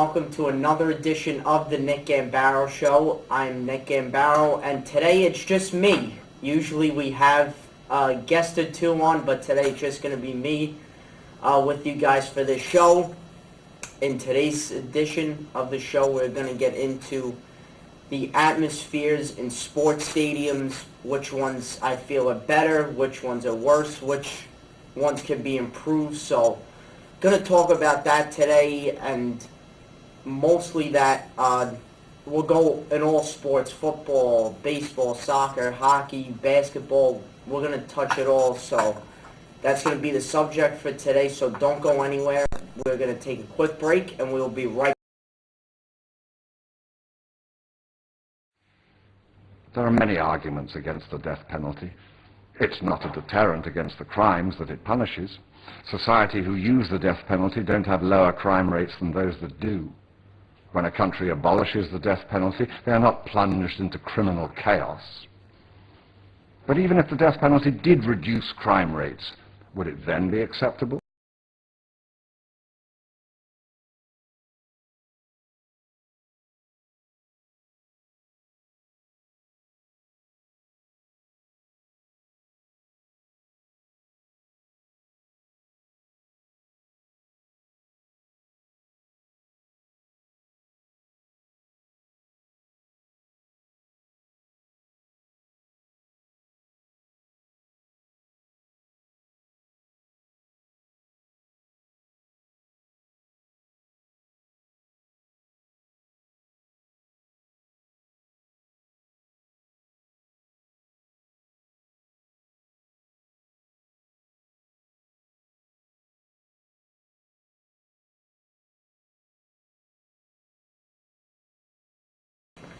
welcome to another edition of the Nick Gambaro Show. I'm Nick Gambaro, and today it's just me. Usually we have a guest or two on, but today it's just going to be me with you guys for this show. In today's edition of the show, we're going to get into the atmospheres in sports stadiums, which ones I feel are better, which ones are worse, which ones can be improved. So going to talk about that today, and mostly that we'll go in all sports: football, baseball, soccer, hockey, basketball. We're going to touch it all, so that's going to be the subject for today, so don't go anywhere. We're going to take a quick break, and we'll be right back. There are many arguments against the death penalty. It's not a deterrent against the crimes that it punishes. Society who use the death penalty don't have lower crime rates than those that do. When a country abolishes the death penalty, they are not plunged into criminal chaos. But even if the death penalty did reduce crime rates, would it then be acceptable?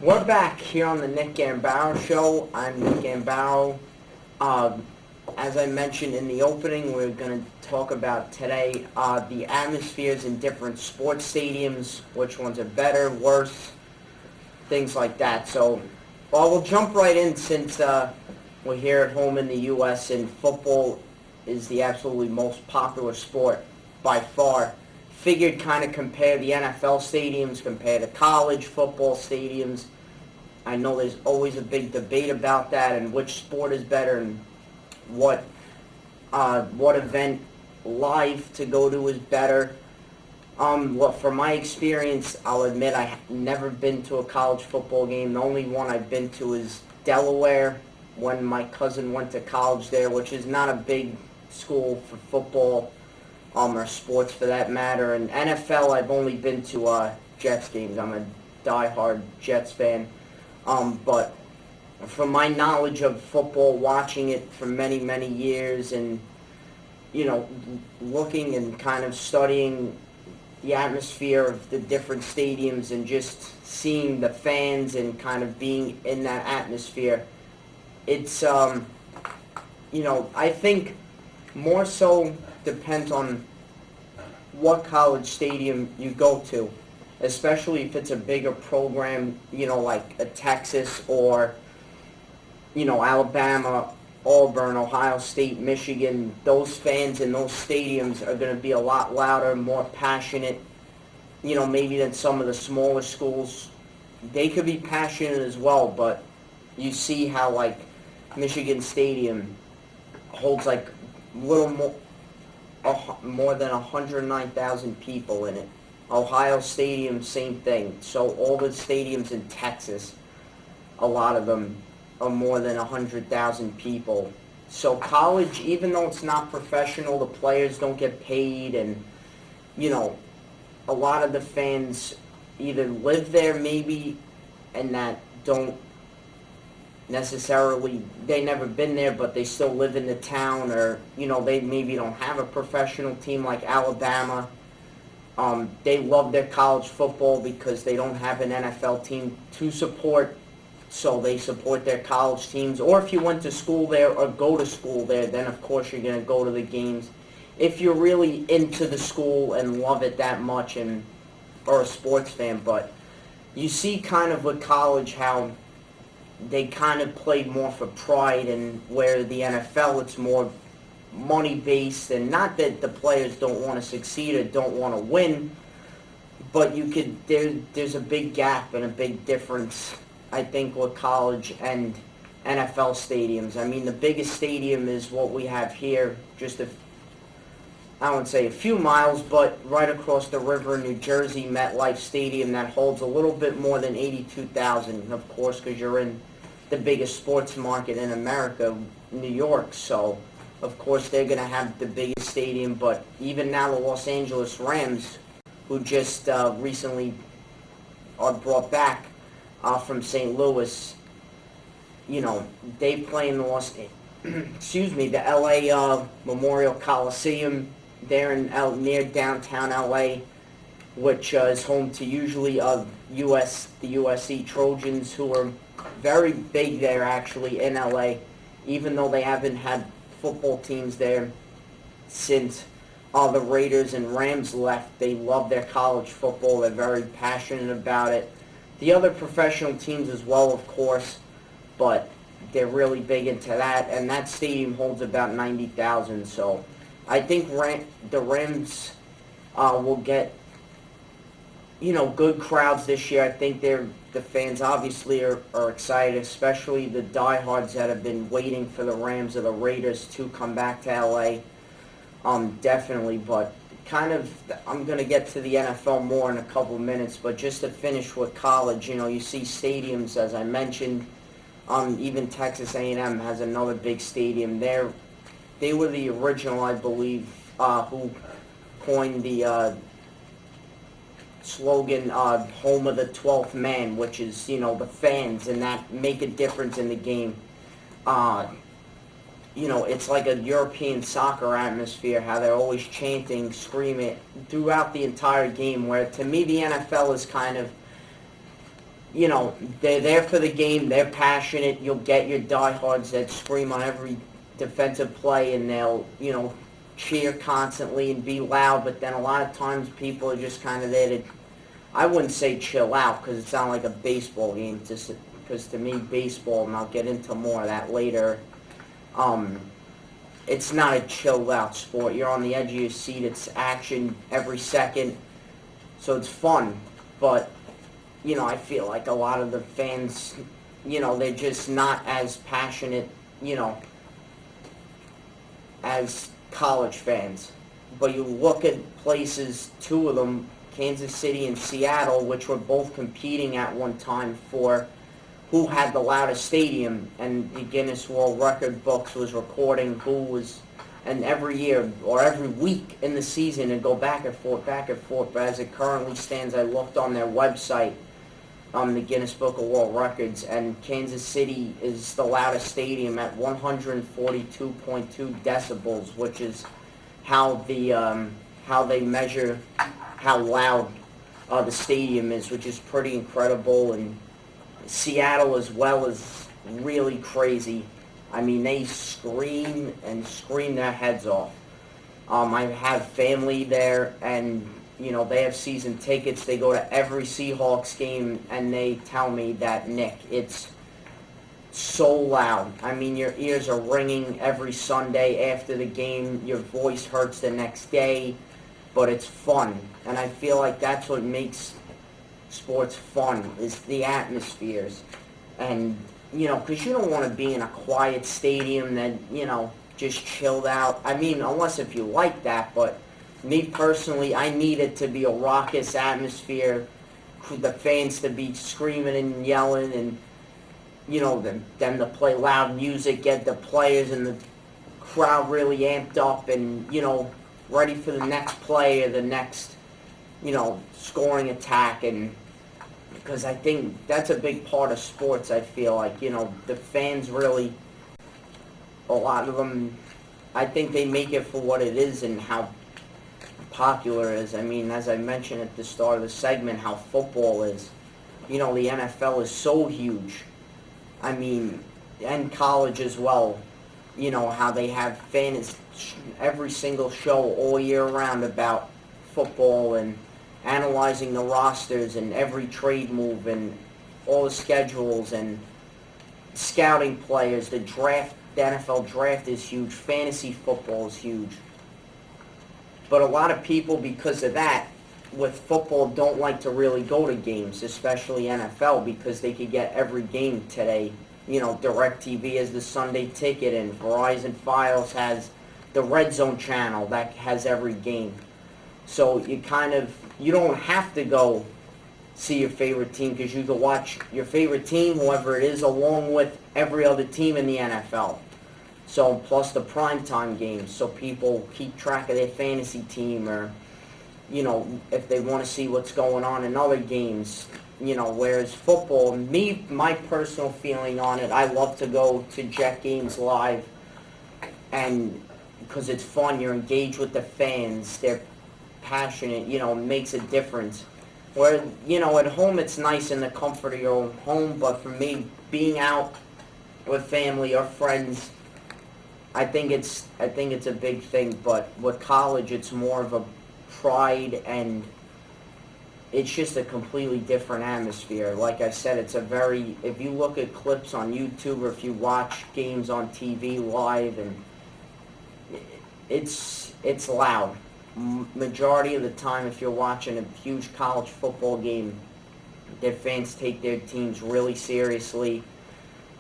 We're back here on the Nick Gambaro Show. I'm Nick Gambaro. As I mentioned in the opening, we're going to talk about today the atmospheres in different sports stadiums, which ones are better, worse, things like that. So we'll jump right in since we're here at home in the U.S. and football is the absolutely most popular sport by far. Figured kind of compare the NFL stadiums, compare the college football stadiums. I know there's always a big debate about that and which sport is better and what event live to go to is better. Well, from my experience, I'll admit I've never been to a college football game. The only one I've been to is Delaware when my cousin went to college there, which is not a big school for football. Or sports for that matter. And NFL, I've only been to Jets games. I'm a diehard Jets fan. But from my knowledge of football, watching it for many, many years and, looking and kind of studying the atmosphere of the different stadiums and just seeing the fans and kind of being in that atmosphere, it's, I think more so depends on what college stadium you go to, especially if it's a bigger program, like a Texas or, Alabama, Auburn, Ohio State, Michigan. Those fans in those stadiums are going to be a lot louder, more passionate, maybe than some of the smaller schools. They could be passionate as well, but you see how, like, Michigan Stadium holds, like, more than 109,000 people in it. Ohio Stadium, same thing. So all the stadiums in Texas, a lot of them are more than 100,000 people. So college, even though it's not professional, the players don't get paid, and, a lot of the fans either live there maybe and that don't necessarily, they never been there, but they still live in the town, or, they maybe don't have a professional team like Alabama. They love their college football because they don't have an NFL team to support, so they support their college teams. Or if you went to school there or go to school there, then of course you're going to go to the games. If you're really into the school and love it that much or a sports fan, but you see kind of with college how they kind of play more for pride, and where the NFL, it's more money-based, and not that the players don't want to succeed or don't want to win, but there's a big gap and a big difference, I think, with college and NFL stadiums. I mean, the biggest stadium is what we have here, I wouldn't say a few miles, but right across the river in New Jersey, MetLife Stadium, that holds a little bit more than 82,000, of course, because you're in the biggest sports market in America, New York. So, of course, they're going to have the biggest stadium. But even now, the Los Angeles Rams, who just recently are brought back from St. Louis, they play in the LA Memorial Coliseum. They're in near downtown LA, which is home to usually the USC Trojans, who are very big there actually in LA, even though they haven't had football teams there since the Raiders and Rams left. They love their college football. They're very passionate about it. The other professional teams as well, of course, but they're really big into that, and that stadium holds about 90,000. So I think the Rams will get, good crowds this year. I think the fans obviously are excited, especially the diehards that have been waiting for the Rams or the Raiders to come back to LA. Definitely, but I'm going to get to the NFL more in a couple of minutes, but just to finish with college, you see stadiums, as I mentioned. Even Texas A&M has another big stadium there. They were the original, I believe, who coined the slogan, home of the 12th man, which is, the fans, and that make a difference in the game. It's like a European soccer atmosphere, how they're always chanting, screaming throughout the entire game, where to me the NFL is kind of, they're there for the game, they're passionate. You'll get your diehards that scream on every defensive play, and they'll, cheer constantly and be loud, but then a lot of times people are just kind of there to, I wouldn't say chill out, because it sounds like a baseball game, because to me baseball, and I'll get into more of that later, it's not a chilled out sport. You're on the edge of your seat. It's action every second, so it's fun, but I feel like a lot of the fans, they're just not as passionate, as college fans. But you look at places, two of them, Kansas City and Seattle, which were both competing at one time for who had the loudest stadium, and the Guinness World Record books was recording who was, and every year or every week in the season it'd go back and forth, but as it currently stands, I looked on their website, the Guinness Book of World Records, and Kansas City is the loudest stadium at 142.2 decibels, which is how they measure how loud the stadium is, which is pretty incredible. And Seattle as well is really crazy. I mean, they scream and scream their heads off. I have family there, and they have season tickets. They go to every Seahawks game, and they tell me that, Nick, it's so loud. I mean, your ears are ringing every Sunday after the game. Your voice hurts the next day, but it's fun. And I feel like that's what makes sports fun, is the atmospheres. And, because you don't want to be in a quiet stadium that, just chilled out. I mean, unless if you like that, but me personally, I need it to be a raucous atmosphere, the fans to be screaming and yelling, and them to play loud music, get the players and the crowd really amped up and ready for the next play or the next scoring attack. And because I think that's a big part of sports. I feel like the fans really, a lot of them, I think they make it for what it is and how popular it is. I mean, as I mentioned at the start of the segment, how football is. The NFL is so huge. I mean, and college as well. How they have fans, every single show all year round about football and analyzing the rosters and every trade move and all the schedules and scouting players. The draft, the NFL draft is huge. Fantasy football is huge. But a lot of people, because of that, with football don't like to really go to games, especially NFL, because they could get every game today. DirecTV has the Sunday Ticket, and Verizon Files has the Red Zone channel that has every game. So you don't have to go see your favorite team, because you can watch your favorite team, whoever it is, along with every other team in the NFL. So plus the primetime games, so people keep track of their fantasy team, or if they want to see what's going on in other games. Whereas football, my personal feeling on it, I love to go to Jet games live, and because it's fun, you're engaged with the fans, they're passionate, it makes a difference. Where, at home it's nice in the comfort of your own home, but for me, being out with family or friends, I think it's a big thing. But with college, it's more of a pride, and it's just a completely different atmosphere. Like I said, if you look at clips on YouTube, or if you watch games on TV live, and it's loud. Majority of the time, if you're watching a huge college football game, their fans take their teams really seriously.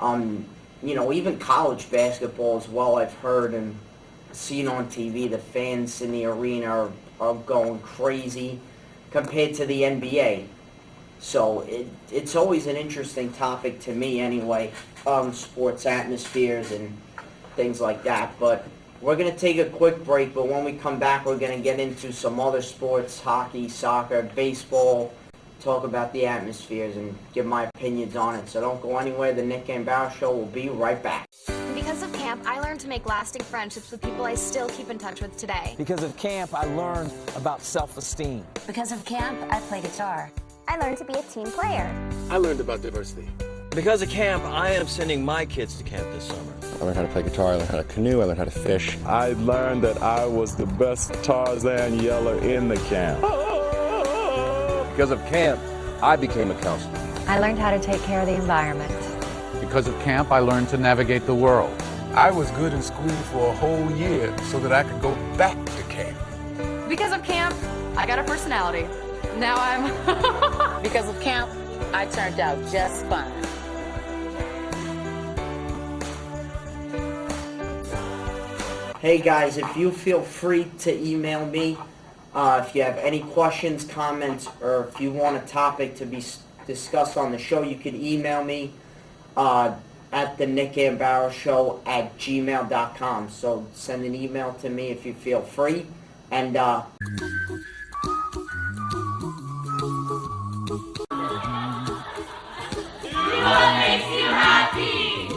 Even college basketball as well, I've heard and seen on TV, the fans in the arena are going crazy compared to the NBA. So it's always an interesting topic to me anyway, sports atmospheres and things like that. But we're going to take a quick break, but when we come back, we're going to get into some other sports, hockey, soccer, baseball, talk about the atmospheres, and give my opinions on it. So don't go anywhere. The Nick Gambaro Show will be right back. Because of camp, I learned to make lasting friendships with people I still keep in touch with today. Because of camp, I learned about self-esteem. Because of camp, I play guitar. I learned to be a team player. I learned about diversity. Because of camp, I am sending my kids to camp this summer. I learned how to play guitar, I learned how to canoe, I learned how to fish. I learned that I was the best Tarzan yeller in the camp. Because of camp, I became a counselor. I learned how to take care of the environment. Because of camp, I learned to navigate the world. I was good in school for a whole year so that I could go back to camp. Because of camp, I got a personality. Now I'm... Because of camp, I turned out just fine. Hey guys, if you feel free to email me, if you have any questions, comments, or if you want a topic to be discussed on the show, you can email me at the Nick Gambaro Show at gmail.com. So send an email to me if you feel free. And what makes you happy?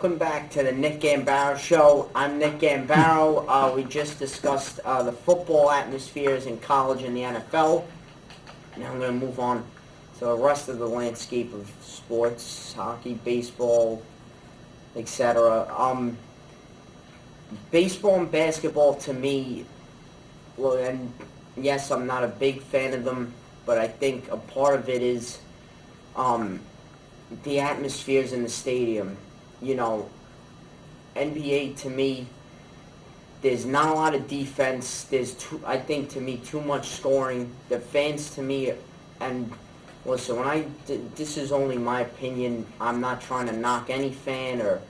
welcome back to the Nick Gambaro Show. I'm Nick Gambaro. We just discussed the football atmospheres in college and the NFL. Now I'm going to move on to the rest of the landscape of sports, hockey, baseball, etc. Baseball and basketball, to me, well, and yes, I'm not a big fan of them, but I think a part of it is the atmospheres in the stadium. NBA, to me, there's not a lot of defense. I think, to me, too much scoring. The fans, to me, and listen, this is only my opinion. I'm not trying to knock any fan or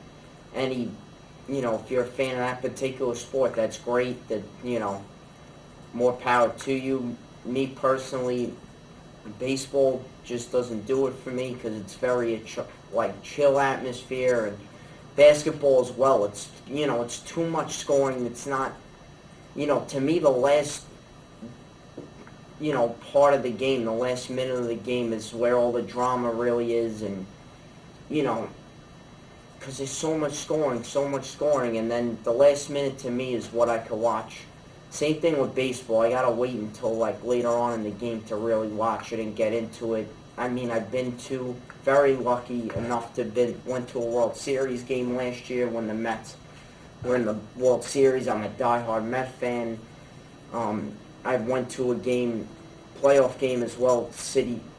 any, if you're a fan of that particular sport, that's great. More power to you. Me personally, baseball just doesn't do it for me because it's very chill atmosphere, and basketball as well. It's it's too much scoring. It's not to me the last part of the game, the last minute of the game is where all the drama really is, and because there's so much scoring, and then the last minute to me is what I could watch Same thing with baseball. I gotta wait until like later on in the game to really watch it and get into it. I mean, I've been to very lucky enough to went to a World Series game last year when the Mets were in the World Series. I'm a diehard Met fan. I went to a playoff game as well,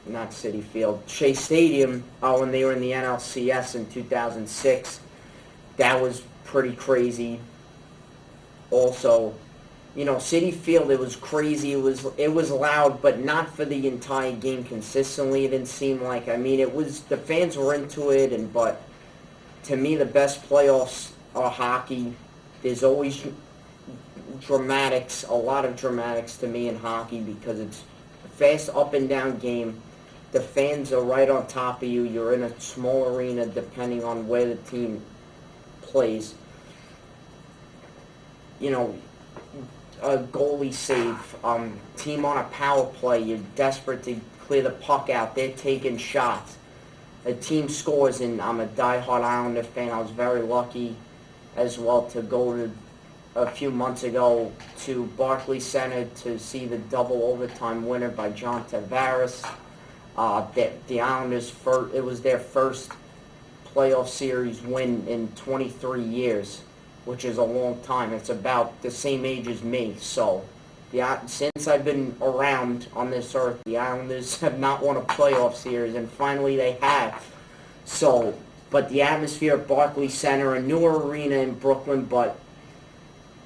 not Citi Field, Shea Stadium, when they were in the NLCS in 2006. That was pretty crazy. Also, Citi Field, it was crazy. It was loud, but not for the entire game consistently. It didn't seem like. I mean, the fans were into it, but to me, the best playoffs are hockey. There's always dramatics, a lot of dramatics to me in hockey because it's a fast up and down game. The fans are right on top of you. You're in a small arena depending on where the team plays. A goalie save, team on a power play, you're desperate to clear the puck out, they're taking shots. A team scores, and I'm a diehard Islander fan. I was very lucky as well to go to a few months ago to Barclays Center to see the double overtime winner by John Tavares. The Islanders, it was their first playoff series win in 23 years, which is a long time. It's about the same age as me. So, since I've been around on this earth, the Islanders have not won a playoff series, and finally they have. So, but the atmosphere at Barclays Center, a newer arena in Brooklyn, but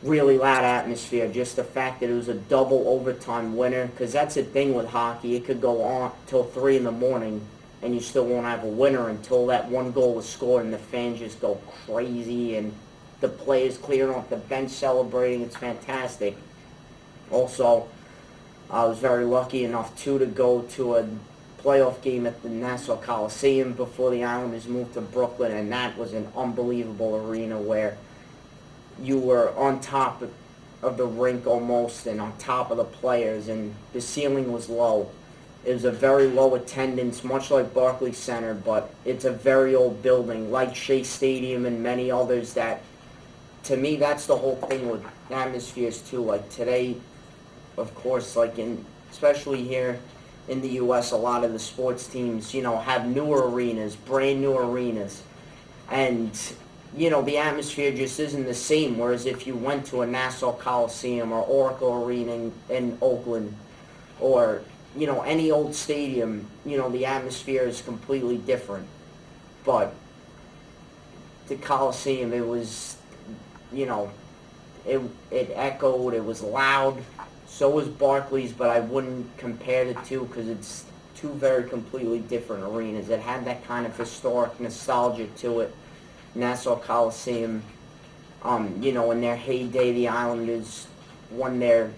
really loud atmosphere. Just the fact that it was a double overtime winner, because that's the thing with hockey. It could go on till 3 in the morning, and you still won't have a winner until that one goal is scored, and the fans just go crazy, and the players clearing off the bench celebrating. It's fantastic. Also, I was very lucky enough, too, to go to a playoff game at the Nassau Coliseum before the Islanders moved to Brooklyn, and that was an unbelievable arena where you were on top of the rink almost and on top of the players, and the ceiling was low. It was a very low attendance, much like Barclays Center, but it's a very old building, like Shea Stadium and many others that, to me, that's the whole thing with atmospheres too. Like today, of course, especially here in the U.S., a lot of the sports teams, have newer arenas, brand new arenas. And, the atmosphere just isn't the same. Whereas if you went to a Nassau Coliseum or Oracle Arena in Oakland or, any old stadium, the atmosphere is completely different. But the Coliseum, it was, it echoed, it was loud. So was Barclays, but I wouldn't compare the two because it's two very completely different arenas. It had that kind of historic nostalgia to it. Nassau Coliseum, in their heyday, the Islanders won their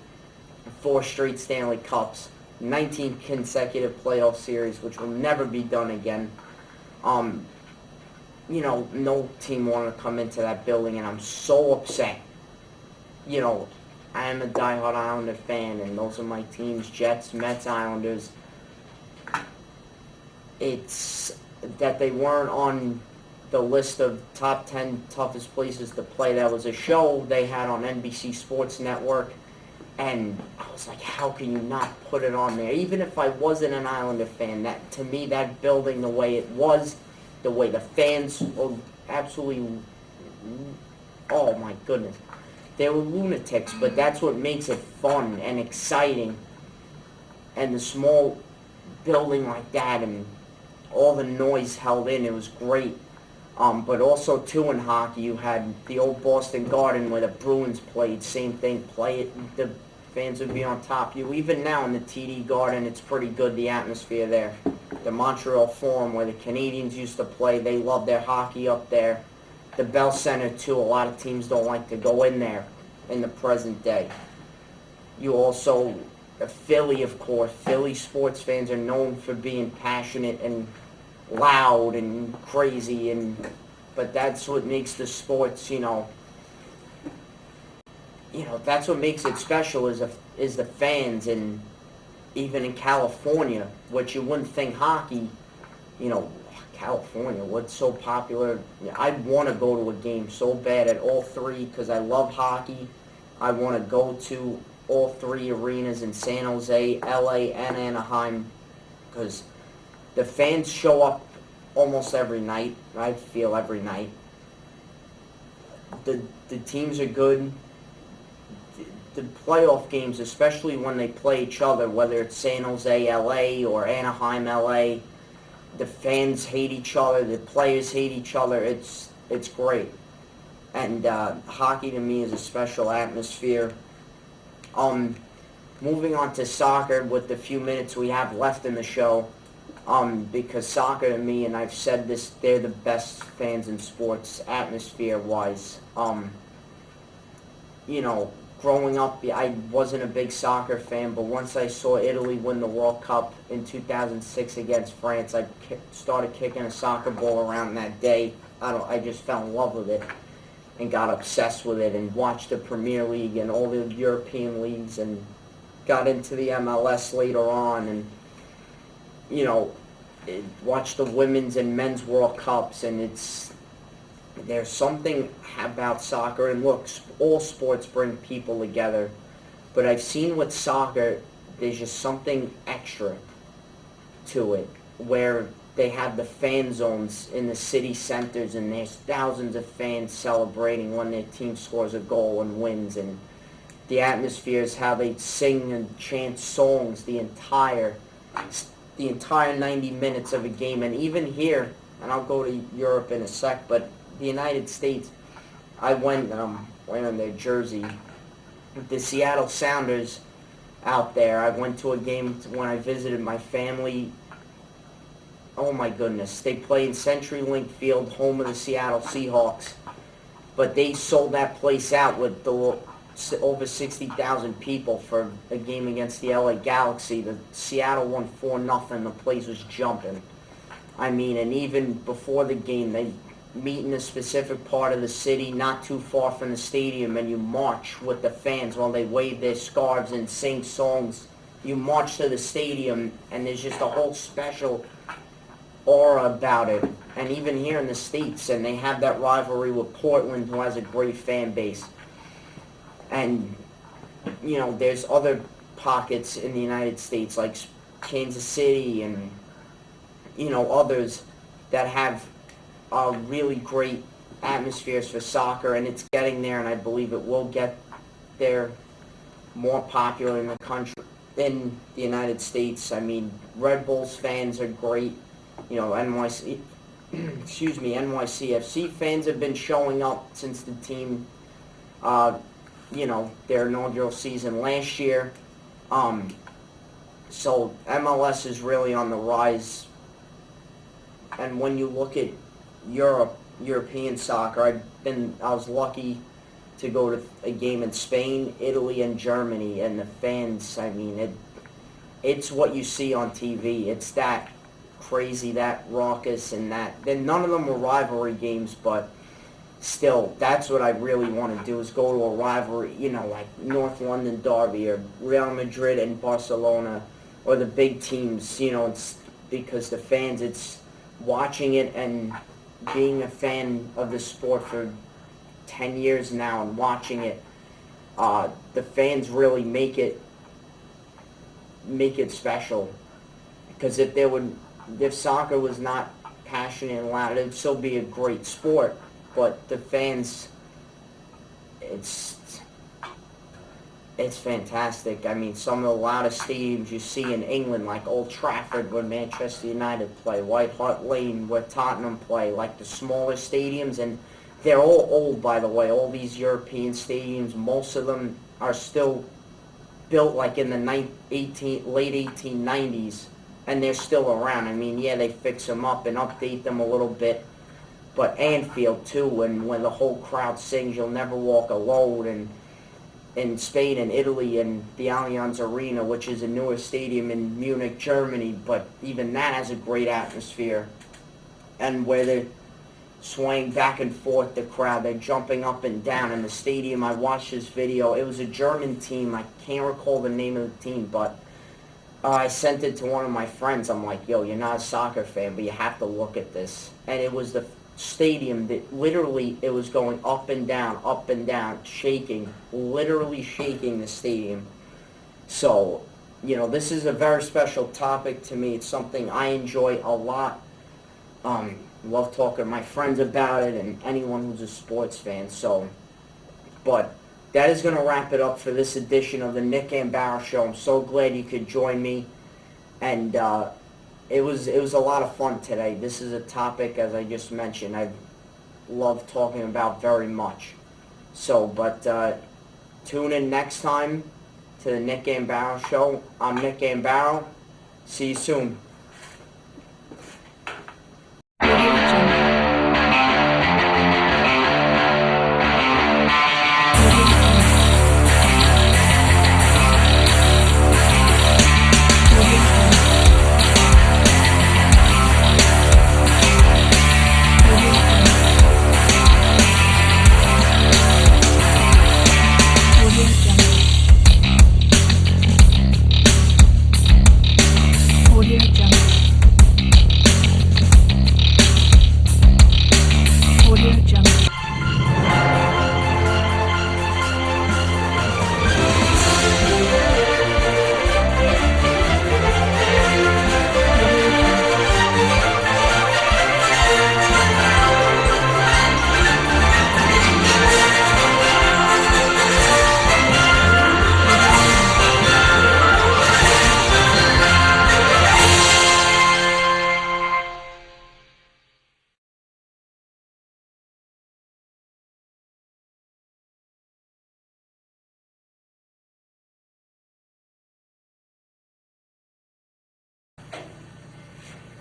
4 straight Stanley Cups, 19 consecutive playoff series, which will never be done again. No team wanted to come into that building, and I'm so upset. I am a diehard Islander fan, and those are my teams, Jets, Mets, Islanders. It's that they weren't on the list of top 10 toughest places to play. That was a show they had on NBC Sports Network, and I was like, how can you not put it on there? Even if I wasn't an Islander fan, to me, that building, the way it was, the way the fans were absolutely, oh my goodness, they were lunatics, but that's what makes it fun and exciting. And the small building like that and all the noise held in, it was great. But also, too, in hockey, you had the old Boston Garden where the Bruins played. Same thing, the fans would be on top of you. Even now in the TD Garden, it's pretty good, the atmosphere there. The Montreal Forum where the Canadians used to play, they love their hockey up there. The Bell Center, too, a lot of teams don't like to go in there in the present day. You also, Philly, of course. Philly sports fans are known for being passionate and loud and crazy, but that's what makes the sports, that's what makes it special is the fans. And even in California, which you wouldn't think hockey, California, what's so popular? I'd want to go to a game so bad at all 3 because I love hockey. I want to go to all three arenas in San Jose, LA, and Anaheim, because the fans show up almost every night. I feel every night. The teams are good. The playoff games, especially when they play each other, whether it's San Jose, LA, or Anaheim, LA, the fans hate each other, the players hate each other. It's great. And hockey to me is a special atmosphere. Moving on to soccer with the few minutes we have left in the show, because soccer to me, and I've said this, they're the best fans in sports, atmosphere-wise. You know, growing up, I wasn't a big soccer fan, but once I saw Italy win the World Cup in 2006 against France, I started kicking a soccer ball around that day. I just fell in love with it and got obsessed with it and watched the Premier League and all the European leagues and got into the MLS later on and, you know, watched the women's and men's World Cups, and there's something about soccer, and look, all sports bring people together, but I've seen with soccer, there's just something extra to it, where they have the fan zones in the city centers, and there's thousands of fans celebrating when their team scores a goal and wins, and the atmosphere is how they sing and chant songs the entire 90 minutes of a game. And even here, and I'll go to Europe in a sec, but the United States, I went wearing their jersey, the Seattle Sounders out there. I went to a game when I visited my family. Oh my goodness, they play in CenturyLink Field, home of the Seattle Seahawks, but they sold that place out with over 60,000 people for a game against the LA Galaxy. The Seattle won 4-0. The place was jumping. I mean, and even before the game, they meet in a specific part of the city, not too far from the stadium, and you march with the fans while they wave their scarves and sing songs. You march to the stadium, and there's just a whole special aura about it. And even here in the States, and they have that rivalry with Portland, who has a great fan base. And, you know, there's other pockets in the United States, like Kansas City and, you know, others that have really great atmospheres for soccer, and it's getting there, and I believe it will get there, more popular in the country, in the United States. I mean, Red Bulls fans are great. You know, NYCFC fans have been showing up since the team, you know, their inaugural season last year. So MLS is really on the rise. And when you look at European soccer, I was lucky to go to a game in Spain, Italy, and Germany, and the fans, I mean, it's what you see on TV. It's that crazy, that raucous, and that. Then none of them were rivalry games, but still, that's what I really want to do, is go to a rivalry, you know, like North London Derby or Real Madrid and Barcelona, or the big teams, you know, it's because the fans, it's watching it and being a fan of the sport for 10 years now and watching it, the fans really make it special. Because if soccer was not passionate and loud, it'd still be a great sport. But the fans, it's fantastic. I mean, some of the loudest stadiums you see in England, like Old Trafford where Manchester United play, White Hart Lane where Tottenham play, like the smaller stadiums, and they're all old, by the way. All these European stadiums, most of them are still built like in the late 1890s, and they're still around. I mean, yeah, they fix them up and update them a little bit. But Anfield, too, and when the whole crowd sings, "You'll Never Walk Alone," and in Spain and Italy, and the Allianz Arena, which is a newer stadium in Munich, Germany, but even that has a great atmosphere. And where they're swaying back and forth, the crowd, they're jumping up and down in the stadium. I watched this video. It was a German team. I can't recall the name of the team, but I sent it to one of my friends. I'm like, yo, you're not a soccer fan, but you have to look at this. And it was stadium that literally it was going up and down, shaking, literally shaking the stadium. So, you know, this is a very special topic to me. It's something I enjoy a lot. Love talking to my friends about it and anyone who's a sports fan. So, but that is going to wrap it up for this edition of the Nick Gambaro Show. I'm so glad you could join me, and it was a lot of fun today. This is a topic, as I just mentioned, I love talking about very much. So, but tune in next time to the Nick Gambaro Show. I'm Nick Gambaro. See you soon.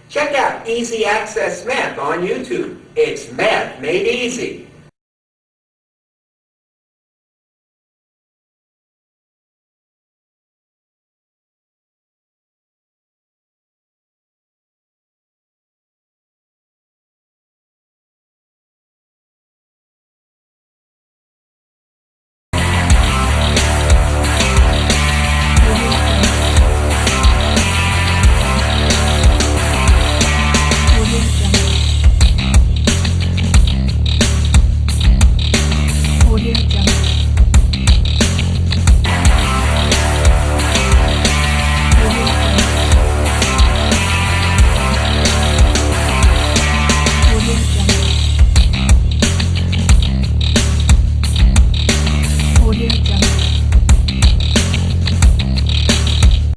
Check out Easy Access Math on YouTube. It's math made easy.